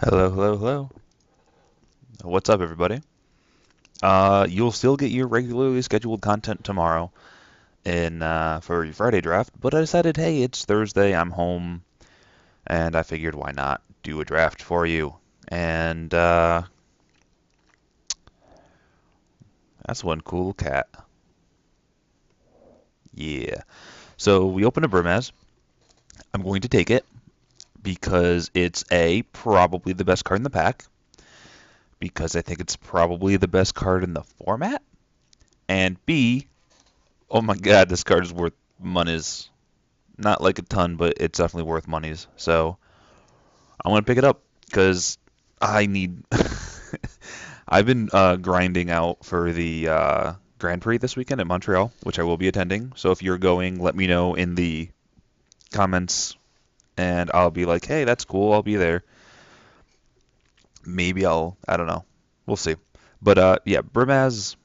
Hello, hello, hello. What's up, everybody? You'll still get your regularly scheduled content tomorrow in for your Friday draft, but I decided, hey, it's Thursday, I'm home, and I figured why not do a draft for you. And that's one cool cat. Yeah. So we opened a Burmaz. I'm going to take it because it's A, probably the best card in the pack, because I think it's probably the best card in the format, and B, oh my god, this card is worth monies. Not like a ton, but it's definitely worth monies. So I'm gonna pick it up because I need. I've been grinding out for the Grand Prix this weekend at Montreal, which I will be attending. So if you're going, let me know in the comments, and I'll be like, hey, that's cool. I'll be there. Maybe I'll. I don't know. We'll see. But yeah, Brimaz.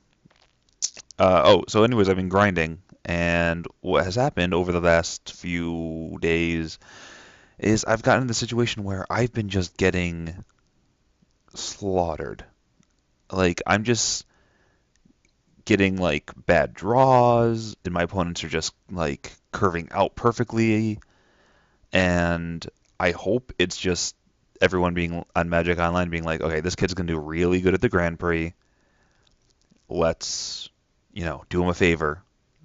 So anyways, I've been grinding, and what has happened over the last few days is I've gotten in the situation where I've been just getting slaughtered. Like I'm just getting like bad draws, and my opponents are just like curving out perfectly. And I hope it's just everyone being on Magic Online being like, okay, this kid's gonna do really good at the Grand Prix. Let's, do him a favor,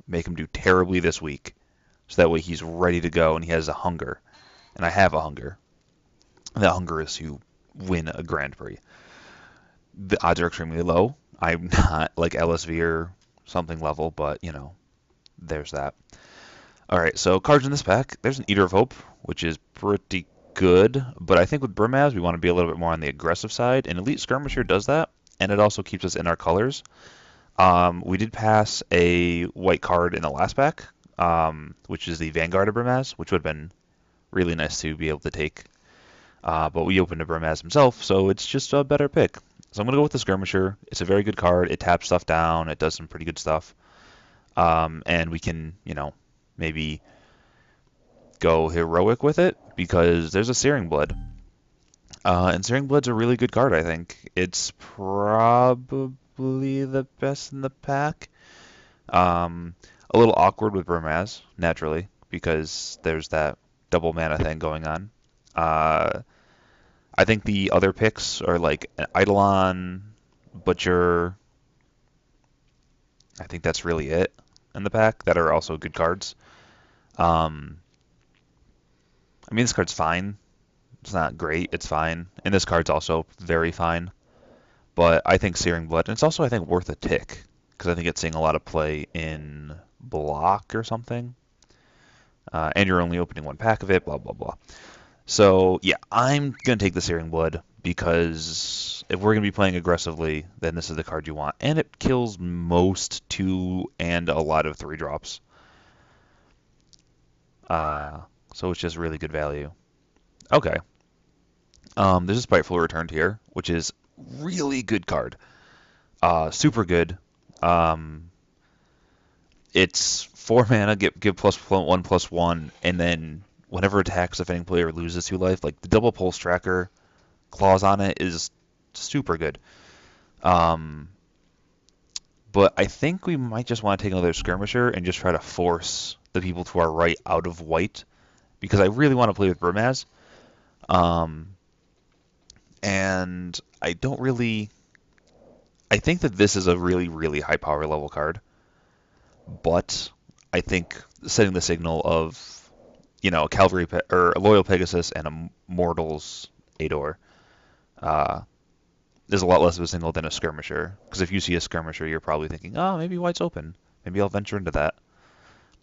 make him do terribly this week, so that way he's ready to go and he has a hunger. And I have a hunger. That hunger is to win a Grand Prix. The odds are extremely low. I'm not like LSV or something level, but there's that. All right, so cards in this pack. There's an Eater of Hope, which is pretty good, but I think with Burmaz we want to be a little bit more on the aggressive side, and Elite Skirmisher does that, and it also keeps us in our colors. We did pass a white card in the last pack, which is the Vanguard of Burmaz, which would have been really nice to be able to take. But we opened a Burmaz himself, so it's just a better pick. So I'm going to go with the Skirmisher. It's a very good card. It taps stuff down. It does some pretty good stuff. And we can, maybe go heroic with it because there's a Searing Blood. And Searing Blood's a really good card, I think. It's probably the best in the pack. Um, a little awkward with Burmaz, naturally, because there's that double mana thing going on. Uh, I think the other picks are like Eidolon, Butcher. I think that's really it in the pack that are also good cards. Um, I mean, this card's fine. It's not great. It's fine. And this card's also very fine. But I think Searing Blood, and it's also, I think, worth a tick. Because I think it's seeing a lot of play in block or something. And you're only opening one pack of it, blah, blah, blah. So, yeah, I'm going to take the Searing Blood because if we're going to be playing aggressively, then this is the card you want. And it kills most 2 and a lot of 3 drops. Uh, so it's just really good value. Okay. There's a Spiteful Returned here, which is really good card. Super good. Um, it's 4 mana, give +1/+1, and then whenever attacks, if any player loses 2 life, like the double pulse tracker clause on it is super good. Um, but I think we might just want to take another skirmisher and just try to force the people to our right out of white because I really want to play with Burmaz. Um, and I don't really. I think that this is a really, really high power level card, but I think setting the signal of, a Cavalry or a Loyal Pegasus and a Mortals Ador uh, is a lot less of a signal than a skirmisher. Because if you see a skirmisher, you're probably thinking, oh, maybe white's open. Maybe I'll venture into that.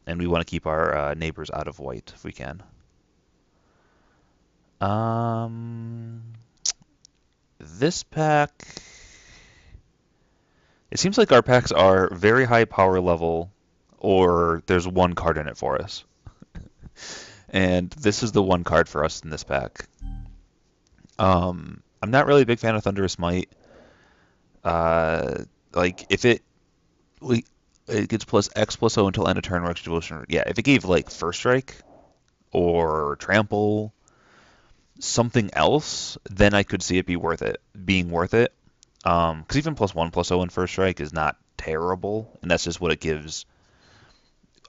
And we want to keep our neighbors out of white if we can. Um, this pack. It seems like our packs are very high power level, or there's one card in it for us. And this is the one card for us in this pack. I'm not really a big fan of Thunderous Might. Uh, like if we, it gets plus X plus O until end of turn or extra devotion. Yeah, if it gave like First Strike or Trample, something else, then I could see it being worth it. Because even +1/+0 in First Strike is not terrible, and that's just what it gives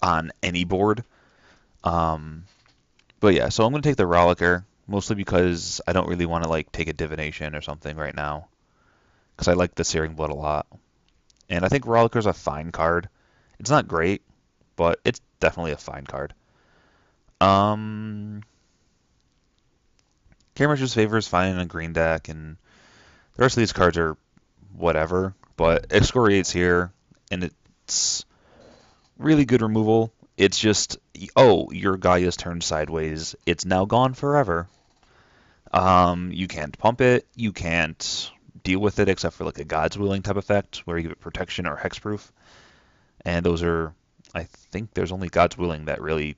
on any board. Um, but yeah, so I'm gonna take the Rollicker mostly because I don't really want to like take a divination or something right now because I like the Searing Blood a lot, and I think Rollicker's a fine card. It's not great, but it's definitely a fine card. Um, Cambridge's Favor is fine in a green deck, and the rest of these cards are whatever. But Excoriate's here, and it's really good removal. It's just, oh, your Gaia's turned sideways. It's now gone forever. You can't pump it. You can't deal with it except for like a God's Willing type effect where you give it protection or hexproof. And those are, I think there's only God's Willing that really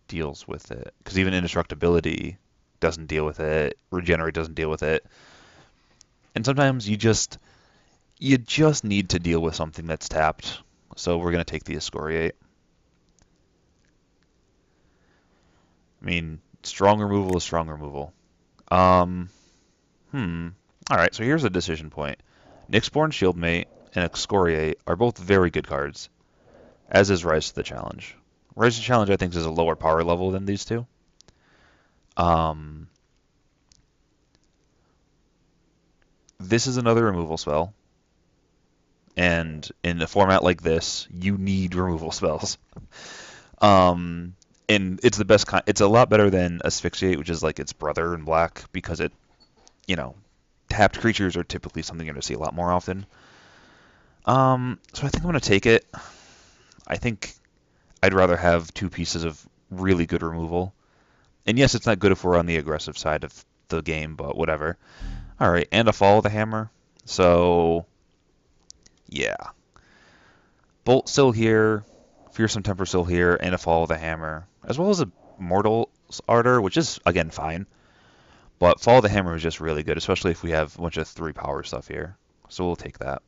deals with it. Because even Indestructibility doesn't deal with it. Regenerate doesn't deal with it. And sometimes you just need to deal with something that's tapped. So we're going to take the Excoriate. I mean, strong removal is strong removal. Um, All right, so here's a decision point. Nyxborn Shieldmate and Excoriate are both very good cards, as is Rise to the Challenge. Rise to the Challenge, I think, is a lower power level than these two. Um, this is another removal spell, and in a format like this, you need removal spells. Um, and it's the best kind. It's a lot better than Asphyxiate, which is like its brother in black, because you know, tapped creatures are typically something you're going to see a lot more often. So I think I'm going to take it. I think I'd rather have two pieces of really good removal. And yes, it's not good if we're on the aggressive side of the game, but whatever. All right, and a Fall of the Hammer. So, yeah. Bolt still here, Fearsome Temper still here, and a Fall of the Hammer, as well as a Mortal's Ardor, which is, again, fine. But Fall of the Hammer is just really good, especially if we have a bunch of 3 power stuff here. So we'll take that.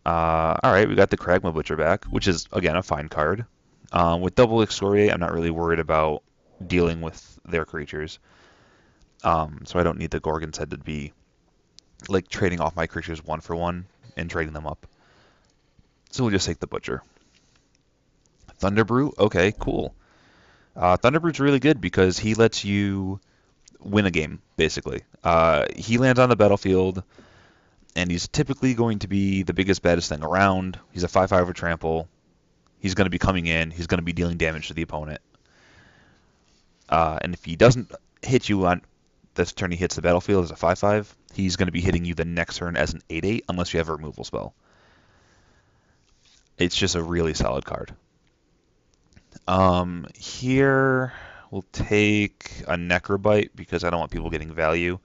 All right, we got the Kragma Butcher back, which is, again, a fine card. With double Excoriate, I'm not really worried about dealing with their creatures. So I don't need the Gorgon's Head to be like trading off my creatures one for one and trading them up. So we'll just take the Butcher. Thunderbrew, okay, cool. Thunderbrew's really good because he lets you win a game, basically. He lands on the battlefield, and he's typically going to be the biggest, baddest thing around. He's a 5/5 with trample. He's going to be coming in. He's going to be dealing damage to the opponent. And if he doesn't hit you on the turn he hits the battlefield as a 5/5, he's going to be hitting you the next turn as an 8/8 unless you have a removal spell. It's just a really solid card. Here we'll take a Necrobite because I don't want people getting value.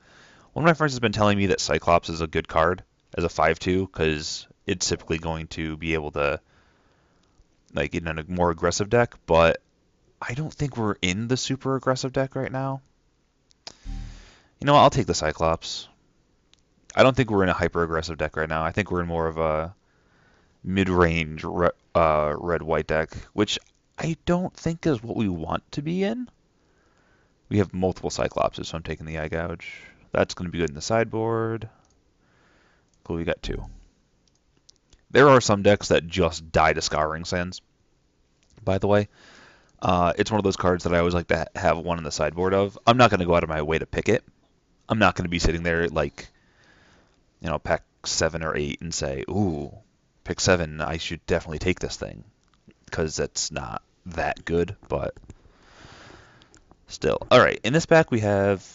One of my friends has been telling me that Cyclops is a good card as a 5/2 because it's typically going to be able to, like, in a more aggressive deck, but I don't think we're in the super aggressive deck right now. You know what? I'll take the Cyclops. I don't think we're in a hyper aggressive deck right now. I think we're in more of a mid-range red-white deck, which I don't think is what we want to be in. We have multiple Cyclopses, so I'm taking the Eye Gouge. That's going to be good in the sideboard. Cool, we got 2. There are some decks that just die to Scouring Sands, by the way. It's one of those cards that I always like to have one in the sideboard of. I'm not going to go out of my way to pick it. I'm not going to be sitting there like, pack 7 or 8 and say, ooh, pick 7, I should definitely take this thing. Because it's not that good, but still. Alright, in this pack we have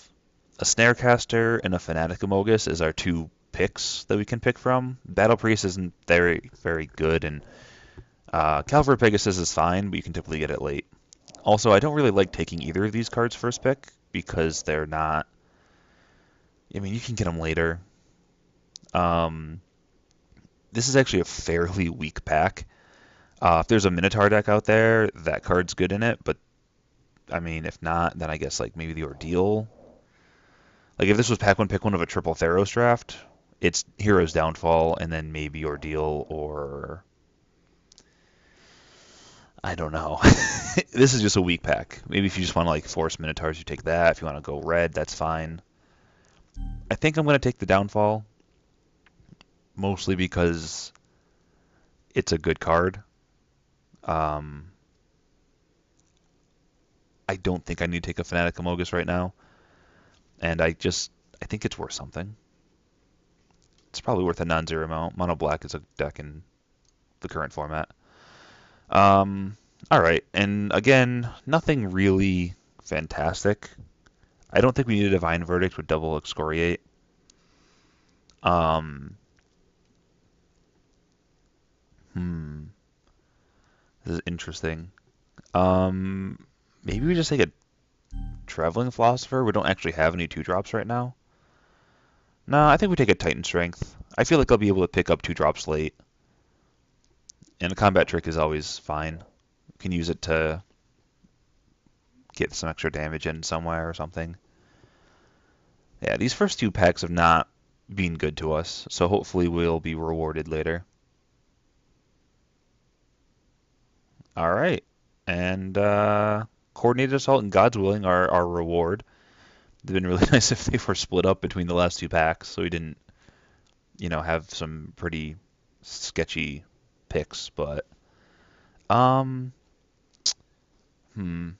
a Snarecaster and a Fanatic Amogus as our 2 picks that we can pick from. Battle Priest isn't very, very good, and Calvary Pegasus is fine, but you can typically get it late. Also, I don't really like taking either of these cards first pick, because they're not... I mean, you can get them later. This is actually a fairly weak pack. If there's a Minotaur deck out there, that card's good in it, but, I mean, if not, then I guess, like, maybe the Ordeal. Like, if this was pack 1, pick 1 of a triple Theros draft, it's Hero's Downfall, and then maybe Ordeal, or... I don't know. This is just a weak pack. Maybe if you just want to like force Minotaurs, you take that. If you want to go red, that's fine. I think I'm going to take the Downfall, mostly because it's a good card. Um, I don't think I need to take a Fnatic Amogus right now, and I think it's worth something. It's probably worth a non-zero amount. Mono Black is a deck in the current format. Um, all right, and again, nothing really fantastic. I don't think we need a Divine Verdict with double Excoriate. Um, hmm, this is interesting. Um, Maybe we just take a Traveling Philosopher. We don't actually have any 2-drops right now. No, I think we take a Titan Strength. I feel like I'll be able to pick up 2-drops late. And a Combat Trick is always fine. You can use it to get some extra damage in somewhere or something. Yeah, these first 2 packs have not been good to us, so hopefully we'll be rewarded later. All right. And Coordinated Assault and God's Willing are our reward. It'd been really nice if they were split up between the last 2 packs, so we didn't, have some pretty sketchy picks. But um, hmm,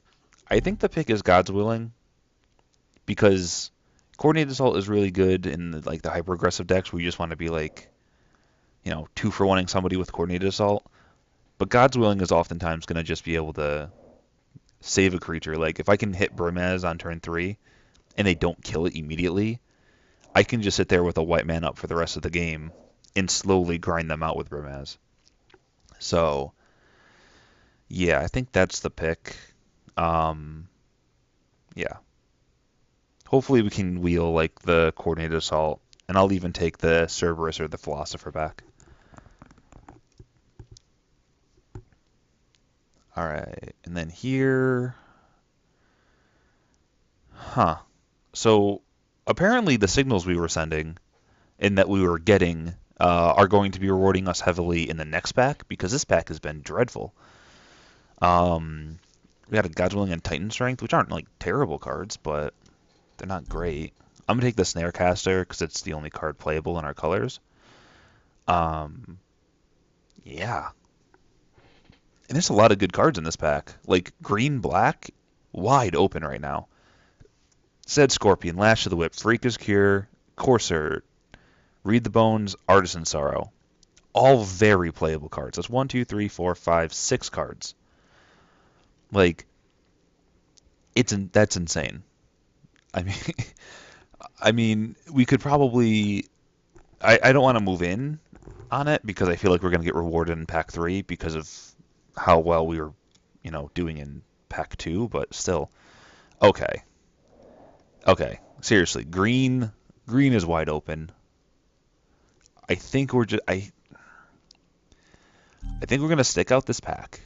I think the pick is God's Willing because Coordinated Assault is really good in the hyper aggressive decks where you just want to be like, 2-for-1ing somebody with Coordinated Assault. But God's Willing is oftentimes going to just be able to save a creature. Like if I can hit Brimaz on turn 3 and they don't kill it immediately, I can just sit there with a white man up for the rest of the game and slowly grind them out with Brimaz. So, yeah, I think that's the pick. Um, yeah. Hopefully we can wheel like the Coordinated Assault, and I'll even take the Cerberus or the Philosopher back. All right, and then here, huh? So apparently the signals we were sending and that we were getting are going to be rewarding us heavily in the next pack because this pack has been dreadful. We got a God's Willing and Titan Strength, which aren't like terrible cards, but they're not great. I'm gonna take the Snarecaster because it's the only card playable in our colors. Um, yeah, and there's a lot of good cards in this pack. Like green, black, wide open right now. Zed Scorpion, Lash of the Whip, Freaka's Cure, Corsair, Read the Bones, Artisan Sorrow. All very playable cards. That's 1, 2, 3, 4, 5, 6 cards. Like, that's insane. I mean, I mean, we could probably. I don't want to move in on it because I feel like we're going to get rewarded in Pack 3 because of how well we were, doing in Pack 2. But still, okay, okay. Seriously, green is wide open. I think we're just I think we're going to stick out this pack.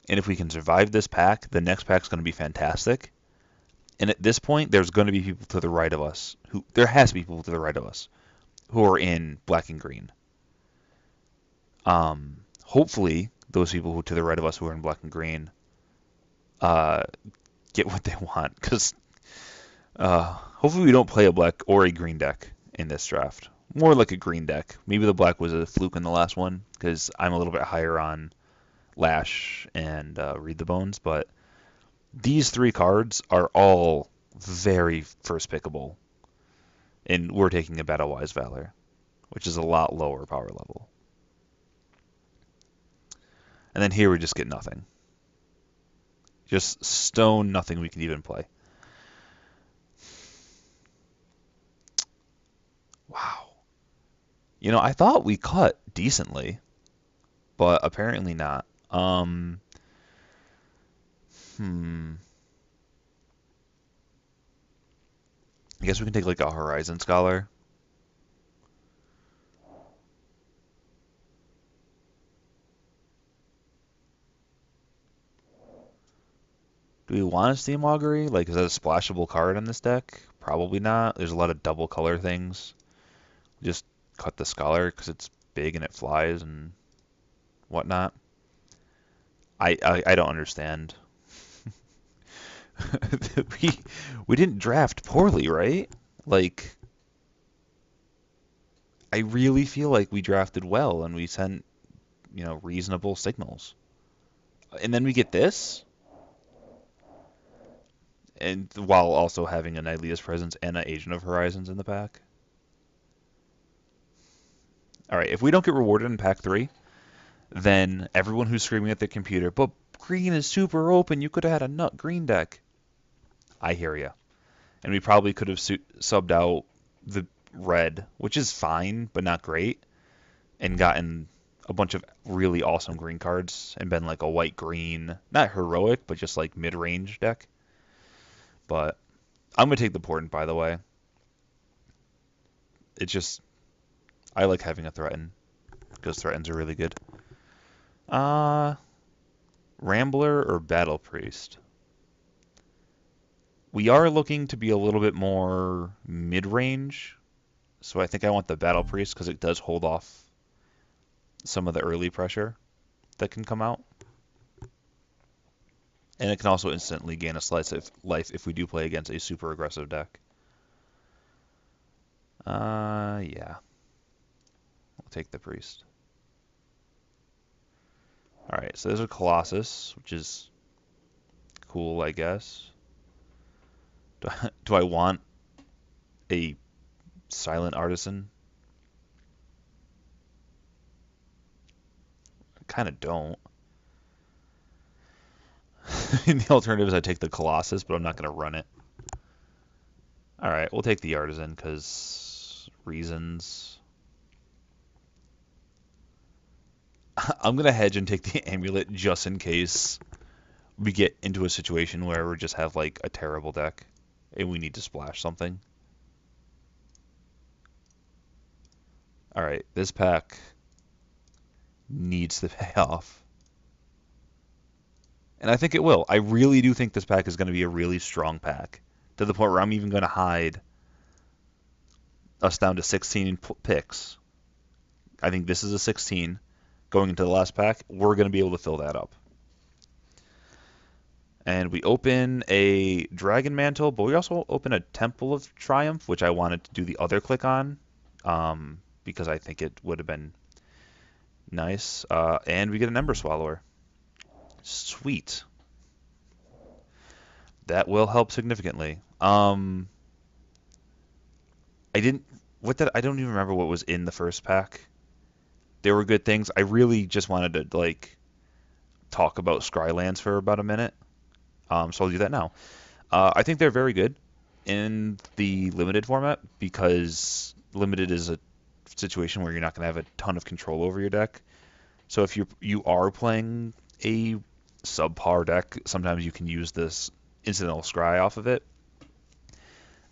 And if we can survive this pack, the next pack's going to be fantastic. And at this point, there's going to be people to the right of us there has to be people to the right of us who are in black and green. Hopefully, those people who to the right of us who are in black and green uh, get what they want. Because hopefully we don't play a black or a green deck in this draft. More like a green deck. Maybe the black was a fluke in the last one because I'm a little bit higher on Lash and Read the Bones, but these 3 cards are all very first pickable, and we're taking a Battle Wise Valor, which is a lot lower power level. And then here we just get nothing. Just stone nothing we can even play. Wow. I thought we cut decently, but apparently not. Hmm. I guess we can take like a Horizon Scholar. Do we want to Steam Augury? Like, is that a splashable card in this deck? Probably not. There's a lot of double color things. Just cut the Scholar because it's big and it flies and whatnot. I don't understand. we we didn't draft poorly, right? Like I really feel like we drafted well and we sent, reasonable signals. And then we get this, and while also having a Nightlia's presence and an Agent of Horizons in the pack. All right, if we don't get rewarded in pack 3, then everyone who's screaming at their computer, but green is super open, you could have had a nut green deck. I hear ya. And we probably could have subbed out the red, which is fine, but not great, and gotten a bunch of really awesome green cards and been like a white green, not heroic, but just like mid range deck. But I'm gonna take the Portent, by the way. It's just I like having a Threaten because Threatens are really good. Uh, Rambler or Battle Priest? We are looking to be a little bit more mid range, so I think I want the Battle Priest because it does hold off some of the early pressure that can come out. And it can also instantly gain a slice of life if we do play against a super aggressive deck. Yeah. We'll take the Priest. Alright, so there's a Colossus, which is cool, I guess. Do I want a Silent Artisan? I kind of don't. The alternative is I take the Colossus, but I'm not going to run it. Alright, we'll take the Artisan, because reasons. I'm going to hedge and take the Amulet just in case we get into a situation where we just have like a terrible deck and we need to splash something. Alright, this pack needs to pay off. And I think it will. I really do think this pack is going to be a really strong pack, to the point where I'm even going to hide us down to 16 picks. I think this is a 16. Going into the last pack, we're going to be able to fill that up. And we open a Dragon Mantle, but we also open a Temple of Triumph, which I wanted to do the other click on, because I think it would have been nice. And we get an Ember Swallower. Sweet. That will help significantly. I don't even remember what was in the first pack. There were good things. I really just wanted to like talk about Scrylands for about a minute. So I'll do that now. I think they're very good in the limited format because limited is a situation where you're not going to have a ton of control over your deck. So if you are playing a subpar deck, sometimes you can use this incidental scry off of it.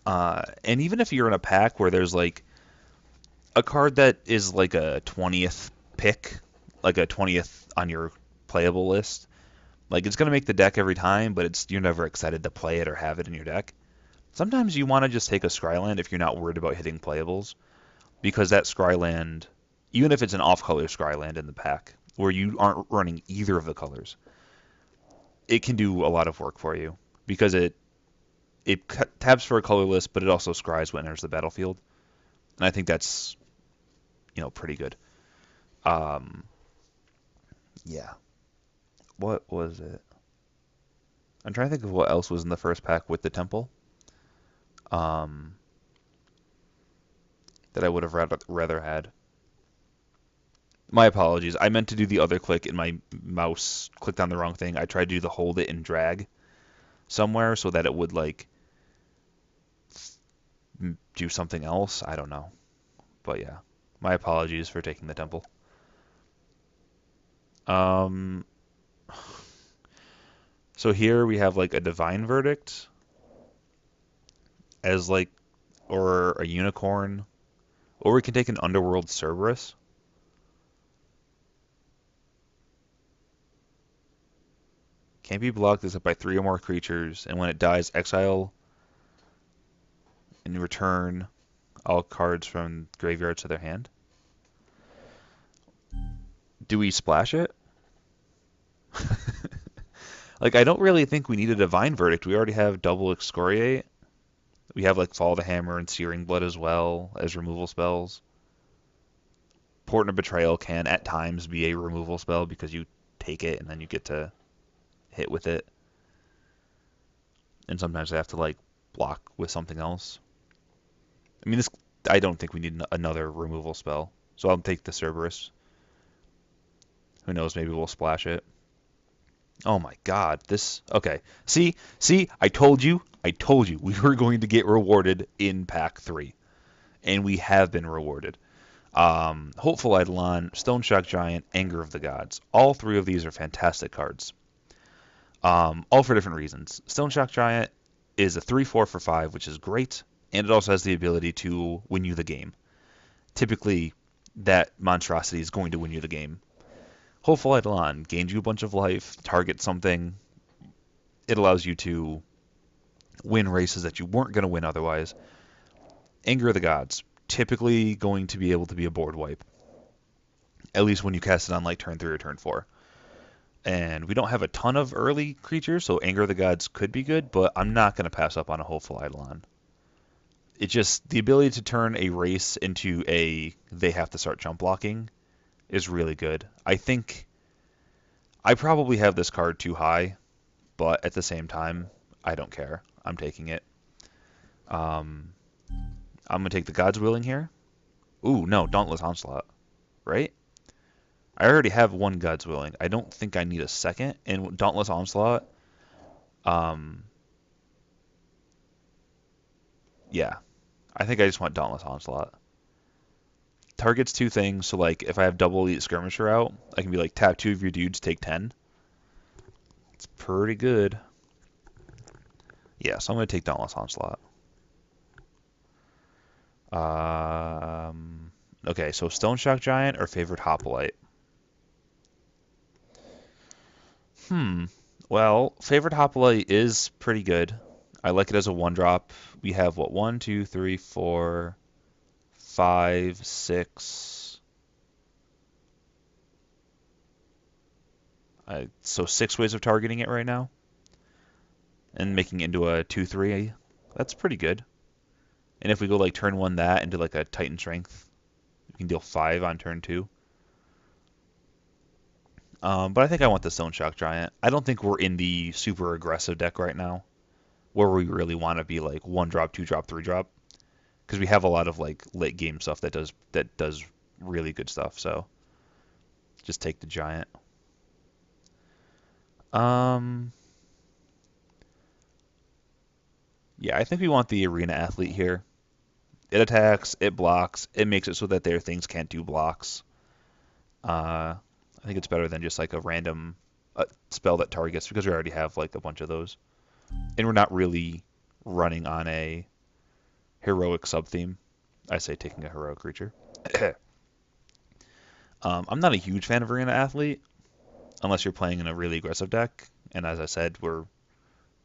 And even if you're in a pack where there's like a card that is like a 20th pick, like a 20th on your playable list, like it's going to make the deck every time, but you're never excited to play it or have it in your deck. Sometimes you want to just take a Scryland if you're not worried about hitting playables, because that Scryland, even if it's an off-color Scryland in the pack, where you aren't running either of the colors, it can do a lot of work for you because it taps for a colorless, but it also scries when it enters the battlefield, and I think that's pretty good. Yeah. What was it? I'm trying to think of what else was in the first pack with the temple. Um, that I would have rather had. My apologies. I meant to do the other click and my mouse clicked on the wrong thing. I tried to do the hold it and drag somewhere so that it would like do something else. I don't know. But yeah, my apologies for taking the temple. Um, so here we have like a divine verdict as like, or a unicorn, or we can take an underworld Cerberus. Can't be blocked except by 3 or more creatures, and when it dies, exile and return all cards from graveyard to their hand. Do we splash it? Like, I don't really think we need a Divine Verdict. We already have double Excoriate. We have, like, Fall the Hammer and Searing Blood as well as removal spells. Port of Betrayal can, at times, be a removal spell because you take it and then you get to hit with it. And sometimes I have to, like, block with something else. I mean, this. I don't think we need another removal spell. So I'll take the Cerberus. Who knows, maybe we'll splash it. Oh my god, this... Okay, see, I told you we were going to get rewarded in Pack 3. And we have been rewarded. Hopeful Eidolon, Stone Shock Giant, Anger of the Gods. All three of these are fantastic cards. All for different reasons. Stone Shock Giant is a 3/4 for 5, which is great, and it also has the ability to win you the game. Typically, that monstrosity is going to win you the game. Hopeful Eidolon gains you a bunch of life, target something. It allows you to win races that you weren't going to win otherwise. Anger of the Gods, typically going to be able to be a board wipe. At least when you cast it on like turn 3 or turn 4. And we don't have a ton of early creatures, so Anger of the Gods could be good, but I'm not going to pass up on a Hopeful Eidolon. It's just the ability to turn a race into they have to start jump blocking is really good. I think I probably have this card too high, but at the same time, I don't care. I'm taking it. I'm going to take the God's Willing here. Ooh, no, Dauntless Onslaught, right? I already have one God's Willing. I don't think I need a second. And Dauntless Onslaught, yeah, I think I just want Dauntless Onslaught. Targets two things, so like if I have double Elite Skirmisher out, I can be like tap 2 of your dudes, take 10. It's pretty good. Yeah, so I'm going to take Dauntless Onslaught. Okay, so Stone Shock Giant or favorite Hoplite? Well, favorite Hoplite is pretty good. I like it as a 1-drop. We have what, 1, 2, 3, 4, 5, 6. So 6 ways of targeting it right now. And making it into a 2/3. That's pretty good. And if we go like turn 1 that into like a Titan Strength, we can deal 5 on turn 2. But I think I want the Stone Shock Giant. I don't think we're in the super aggressive deck right now, where we really want to be like 1-drop, 2-drop, 3-drop, because we have a lot of like late game stuff that does really good stuff. So just take the Giant. Yeah, I think we want the Arena Athlete here. It attacks, it blocks, it makes it so that their things can't do blocks. I think it's better than just like a random spell that targets, because we already have like a bunch of those. And we're not really running on a heroic sub-theme. I say taking a heroic creature. I'm not a huge fan of Arena Athlete, unless you're playing in a really aggressive deck. And as I said,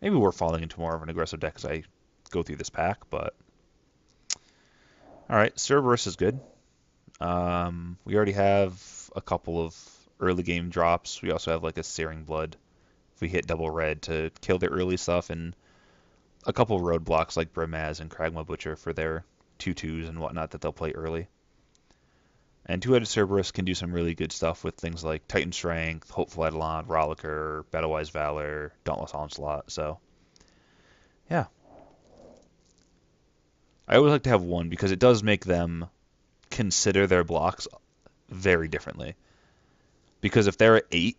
maybe we're falling into more of an aggressive deck as I go through this pack, but... Alright, Cerberus is good. We already have a couple of early game drops. We also have like a Searing Blood if we hit double red to kill the early stuff, and a couple of roadblocks like Brimaz and Kragma Butcher for their 2/2s and whatnot that they'll play early. And Two-Headed Cerberus can do some really good stuff with things like Titan Strength, Hopeful Eidolon, Rollicker, Battlewise Valor, Dauntless Onslaught. So, yeah. I always like to have one because it does make them consider their blocks very differently. Because if they're at 8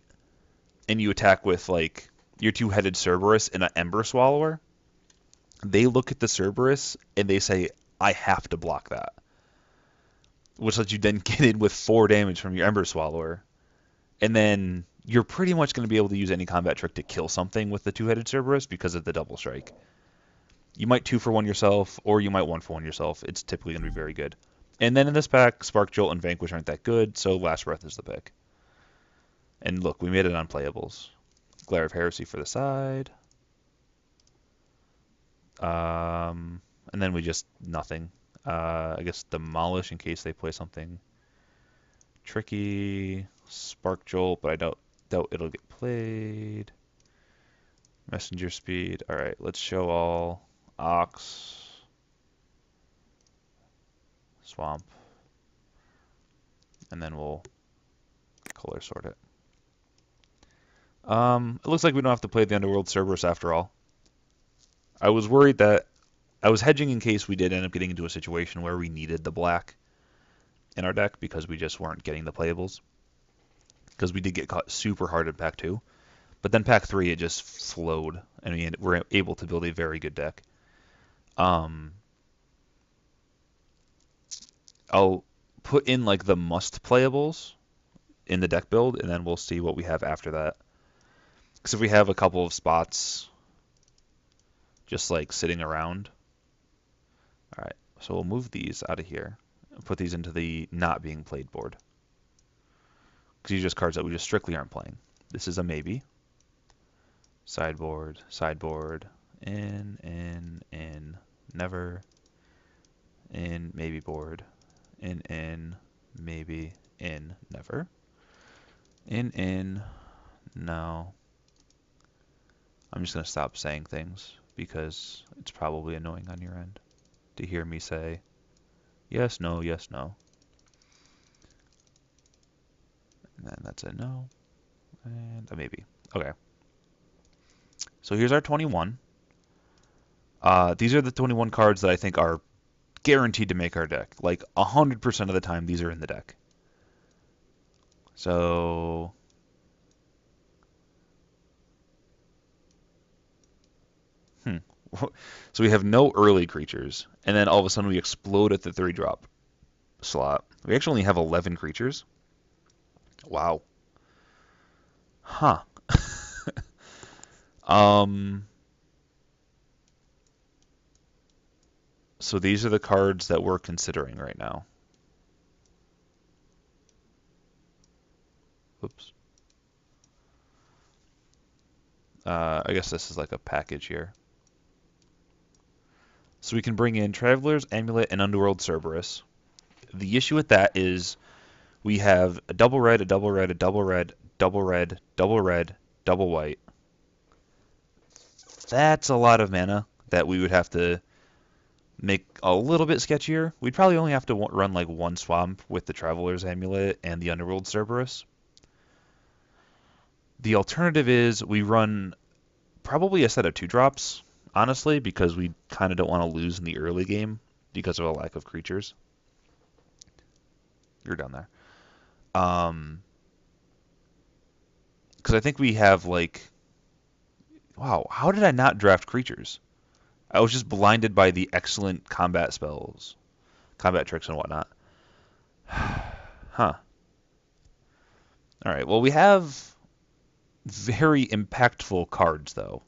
and you attack with like your Two-Headed Cerberus and an Ember Swallower, they look at the Cerberus and they say, I have to block that. Which lets you then get in with 4 damage from your Ember Swallower. And then you're pretty much going to be able to use any combat trick to kill something with the Two-Headed Cerberus because of the double strike. You might 2-for-1 yourself, or you might 1-for-1 yourself. It's typically going to be very good. And then in this pack, Spark Jolt and Vanquish aren't that good, so Last Breath is the pick. And look, we made it on playables. Glare of Heresy for the side. And then we just nothing. I guess Demolish in case they play something tricky. Spark Jolt, but I doubt it'll get played. Messenger speed. All right, let's show all. Ox. Swamp. And then we'll color sort it. It looks like we don't have to play the Underworld Cerberus after all. I was worried that I was hedging in case we did end up getting into a situation where we needed the black in our deck because we just weren't getting the playables. Because we did get caught super hard in Pack 2. But then Pack 3, it just flowed, and we were able to build a very good deck. I'll put in like the must playables in the deck build, and then we'll see what we have after that. Because if we have a couple of spots just like sitting around, all right, so we'll move these out of here and put these into the not being played board. Because these are just cards that we just strictly aren't playing. This is a maybe. Sideboard, sideboard, in, never, in, maybe board, in, maybe, in, never, in, no. I'm just going to stop saying things because it's probably annoying on your end to hear me say yes, no, yes, no. And then that's a no, and a maybe. Okay. So here's our 21. These are the 21 cards that I think are guaranteed to make our deck. Like 100% of the time, these are in the deck. So so we have no early creatures, and then all of a sudden we explode at the 3-drop slot. We actually only have 11 creatures. Wow. Huh. So these are the cards that we're considering right now. Oops. I guess this is like a package here. So we can bring in Traveler's Amulet and Underworld Cerberus. The issue with that is we have a double red, a double red, a double red, double red, double red, double white. That's a lot of mana that we would have to make a little bit sketchier. We'd probably only have to run like one swamp with the Traveler's Amulet and the Underworld Cerberus. The alternative is we run probably a set of 2-drops, honestly, because we kind of don't want to lose in the early game because of a lack of creatures. You're down there. Because I think we have like, wow, how did I not draft creatures? I was just blinded by the excellent combat spells, combat tricks and whatnot. Huh. All right, well, we have very impactful cards, though.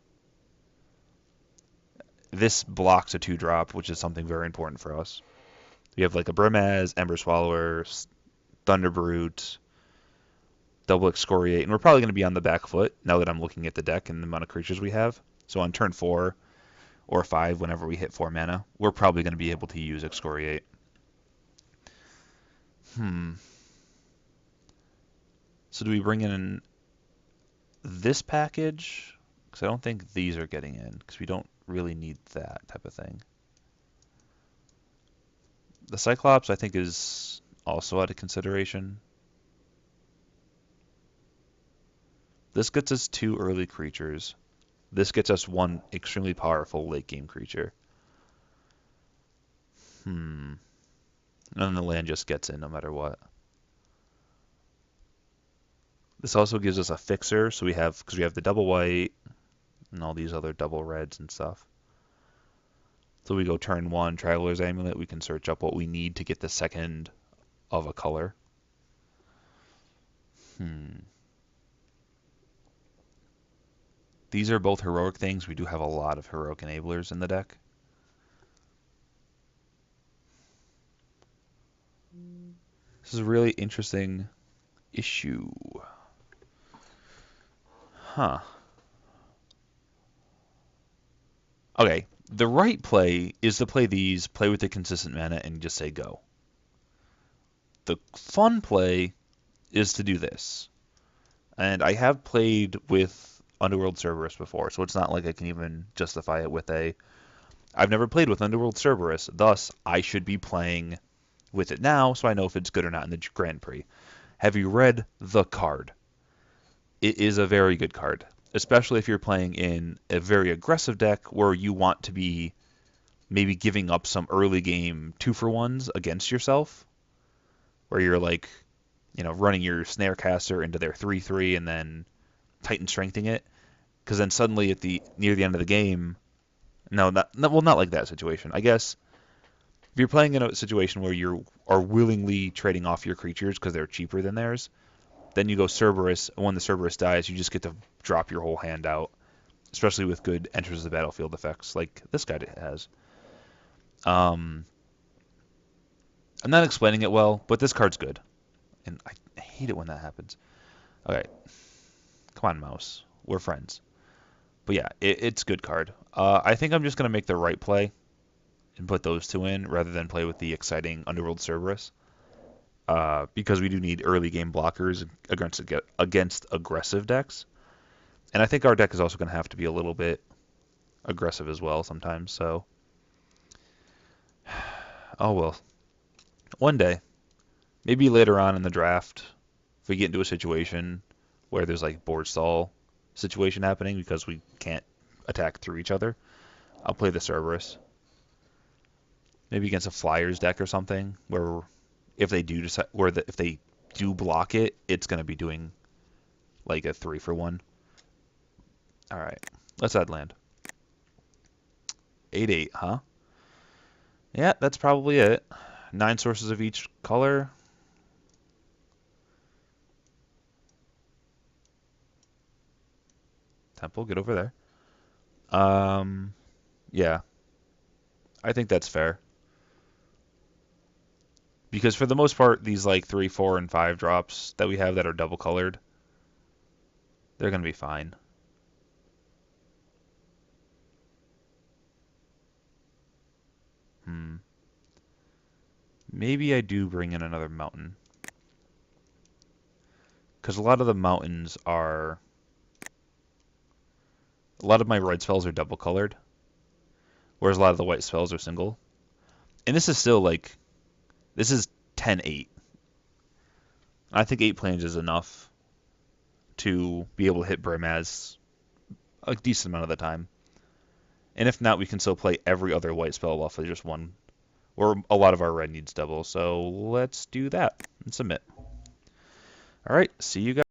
This blocks a 2-drop, which is something very important for us. We have like a Brimaz, Ember Swallower, Thunderbrute, Double Excoriate, and we're probably going to be on the back foot now that I'm looking at the deck and the amount of creatures we have. So on turn 4 or 5, whenever we hit 4 mana, we're probably going to be able to use Excoriate. So do we bring in this package? Because I don't think these are getting in, because we don't really need that type of thing. The Cyclops, I think, is also out of consideration. This gets us 2 early creatures. This gets us 1 extremely powerful late game creature. And then the land just gets in no matter what. This also gives us a fixer, so because we have the double white and all these other double reds and stuff. So we go turn 1, Traveler's Amulet, we can search up what we need to get the second of a color. These are both heroic things. We do have a lot of heroic enablers in the deck. This is a really interesting issue. Okay, the right play is to play these, play with the consistent mana, and just say go. The fun play is to do this. And I have played with Underworld Cerberus before, so it's not like I can even justify it with a. I've never played with Underworld Cerberus, thus I should be playing with it now, so I know if it's good or not in the Grand Prix. Have you read the card? It is a very good card, especially if you're playing in a very aggressive deck where you want to be maybe giving up some early game 2-for-1s against yourself, where you're like, running your Snarecaster into their 3/3 and then Titan Strengthening it, because then suddenly near the end of the game, no, not like that situation. I guess if you're playing in a situation where you are willingly trading off your creatures because they're cheaper than theirs, then you go Cerberus, and when the Cerberus dies, you just get to drop your whole hand out, especially with good enters the battlefield effects like this guy has. I'm not explaining it well, but this card's good, and I hate it when that happens. Okay, come on, mouse, we're friends. But yeah, it's a good card. I think I'm just gonna make the right play and put those two in rather than play with the exciting Underworld Cerberus. Because we do need early game blockers against aggressive decks. And I think our deck is also going to have to be a little bit aggressive as well sometimes. So, oh well. One day, maybe later on in the draft, if we get into a situation where there's like board stall situation happening because we can't attack through each other, I'll play the Cerberus. Maybe against a Flyers deck or something where if they do decide if they do block it, it's going to be doing like a 3-for-1. All right, let's add land. 8/8, huh? Yeah, that's probably it. 9 sources of each color. Temple, get over there. Yeah, I think that's fair. Because for the most part, these like 3, 4, and 5 drops that we have that are double colored, they're going to be fine. Maybe I do bring in another mountain. Because a lot of the mountains are... A lot of my red spells are double colored, whereas a lot of the white spells are single. And this is still like... This is 10/8. I think 8 planes is enough to be able to hit Brimaz a decent amount of the time. And if not, we can still play every other white spell off of just one. Or a lot of our red needs double. So let's do that and submit. All right, see you guys.